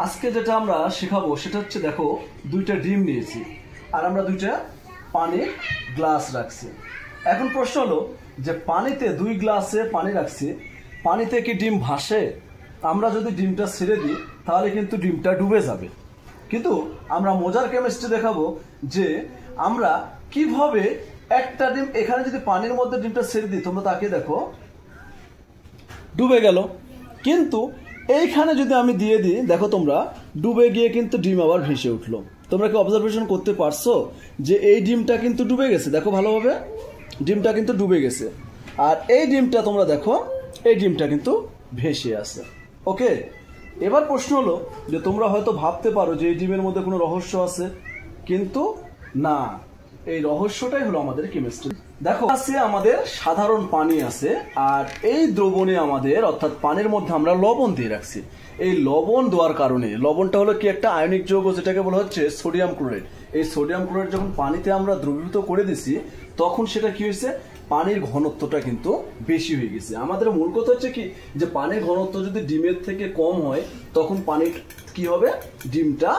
আজকে যেটা আমরা শেখাবো সেটা হচ্ছে, দেখো দুইটা ডিম নিয়েছি আর আমরা দুইটা পানির গ্লাস রাখছি। এখন প্রশ্ন হলো যে পানিতে 2 গ্লাসে পানি রাখছি, পানিতে কি ডিম ভাসে? আমরা যদি ডিমটা ছেড়ে দিই তাহলে কিন্তু ডিমটা ডুবে যাবে। কিন্তু আমরা মজার কেমিস্ট্রি দেখাবো যে আমরা কিভাবে একটা ডিম এখানে যদি পানির মধ্যে ডিমটা ছেড়ে দিই, তোমরা তাকে দেখো ডুবে গেল, কিন্তু এইখানে যদি আমি দিয়ে দিই, দেখো তোমরা ডুবে গিয়ে কিন্তু ডিম আবার ভেসে উঠলো। তোমরা কি অবজারভেশন করতে পারছো যে এই ডিমটা কিন্তু ডুবে গেছে? দেখো ভালোভাবে, ডিমটা কিন্তু ডুবে গেছে, আর এই ডিমটা তোমরা দেখো, এই ডিমটা কিন্তু ভেসে আছে। ওকে, এবার প্রশ্ন হলো যে তোমরা হয়তো ভাবতে পারো যে এই ডিমের মধ্যে কোনো রহস্য আছে, কিন্তু না, এই রহস্যটাই হলো আমাদের কেমিস্ট্রি। দেখো আছে আমাদের সাধারণ পানি আছে, আর এই দ্রবণে আমাদের অর্থাৎ পানির মধ্যে আমরা লবণ দিয়ে রাখছি। এই লবণ দেওয়ার কারণে, লবণটা হলো কি একটা আয়নিক যৌগ, যেটাকে বলা হচ্ছে সোডিয়াম ক্লোরাইড। এই সোডিয়াম ক্লোরাইড যখন পানিতে আমরা দ্রবীভূত করে দিছি, তখন সেটা কি হয়েছে, পানির ঘনত্বটা কিন্তু বেশি হয়ে গেছে। আমাদের মূল কথা হচ্ছে কি, যে পানির ঘনত্ব যদি ডিমের থেকে কম হয় তখন পানির কি হবে, ডিমটা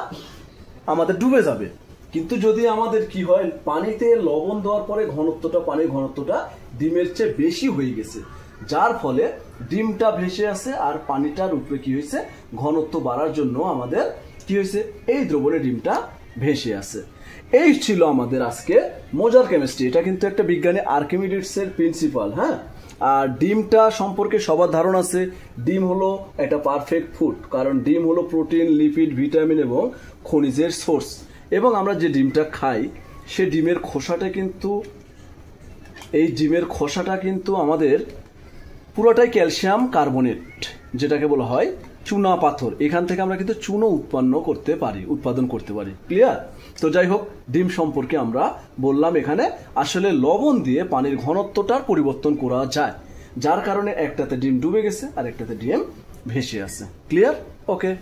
আমাদের ডুবে যাবে। কিন্তু যদি আমাদের কি হয়, পানিতে লবণ দেওয়ার পরে ঘনত্বটা, পানির ঘনত্বটা ডিমের চেয়ে বেশি হয়ে গেছে, যার ফলে ডিমটা ভেসে আসে, আর পানিটার উপরে কি হয়েছে, ঘনত্ব বাড়ার জন্য আমাদের কি হয়েছে, এই দ্রবণে ডিমটা ভেসে আসে। এই ছিল আমাদের আজকে মজার কেমিস্ট্রি। এটা কিন্তু একটা বিজ্ঞানী আর্কিমিডিসের প্রিন্সিপাল। হ্যাঁ, আর ডিমটা সম্পর্কে সবার ধারণা আছে, ডিম হলো একটা পারফেক্ট ফুড, কারণ ডিম হলো প্রোটিন, লিপিড, ভিটামিন এবং খনিজের সোর্স। এবং আমরা যে ডিমটা খাই, সে ডিমের খোসাটা কিন্তু, এই ডিমের খোসাটা কিন্তু আমাদের পুরোটাই ক্যালসিয়াম কার্বনেট, যেটাকে বলা হয় চুনা পাথর। এখান থেকে আমরা কিন্তু চুনো উৎপাদন করতে পারি। ক্লিয়ার? তো যাই হোক, ডিম সম্পর্কে আমরা বললাম, এখানে আসলে লবণ দিয়ে পানির ঘনত্বটার পরিবর্তন করা যায়, যার কারণে একটাতে ডিম ডুবে গেছে আর একটাতে ডিম ভেসে আছে। ক্লিয়ার? ওকে।